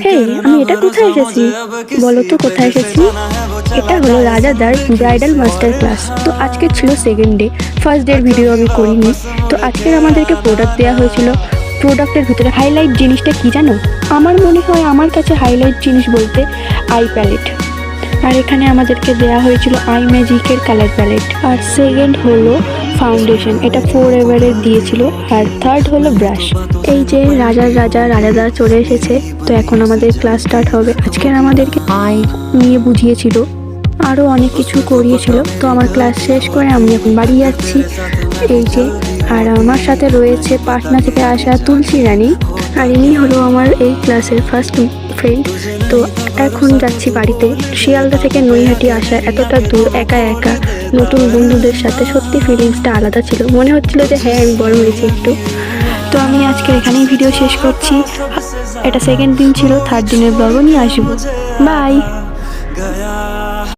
হেই, আমি এটা কোথায় এসেছি? বলো তো কোথায় এসেছি? এটা হলো রাজাদার ব্রাইডাল মাস্টার ক্লাস। তো আজকে ছিল সেকেন্ড ডে, ফার্স্ট ডের ভিডিও আমি করিনি। তো আজকের আমাদেরকে প্রোডাক্ট দেওয়া হয়েছিল। প্রোডাক্টের ভিতরে হাইলাইট জিনিসটা কি জানো? আমার মনে হয় আমার কাছে হাইলাইট জিনিস বলতে আই প্যালেট। আর এখানে আমাদেরকে দেওয়া হয়েছিল আই ম্যাজিকের কালার প্যালেট। আর সেকেন্ড হলো ফাউন্ডেশন, এটা ফরএভারের দিয়েছিল। আর থার্ড হলো ব্রাশ। এই যে রাজাদা চলে এসেছে। তো এখন আমাদের ক্লাস স্টার্ট হবে। আজকের আমাদেরকে আই নিয়ে বুঝিয়েছিল, আরও অনেক কিছু করিয়েছিল। তো আমার ক্লাস শেষ করে আমি এখন বাড়ি যাচ্ছি। এই যে, আর আমার সাথে রয়েছে পাটনা থেকে আসা তুলসী রানী। আর ইনি হলো আমার এই ক্লাসের ফার্স্ট ফ্রেন্ড। তো এখন যাচ্ছি বাড়িতে। শিয়ালদা থেকে নৈহাটি আসা এতটা দূর একা একা নতুন বন্ধুদের সাথে সত্যি ফিলিংসটা আলাদা ছিল। মনে হচ্ছিল যে হ্যাঁ, আমি বড় হয়েছি একটু। তো আমি আজকে এখানেই ভিডিও শেষ করছি। এটা সেকেন্ড দিন ছিল, থার্ড দিনের ব্লগও নিয়ে আসবো। বাই।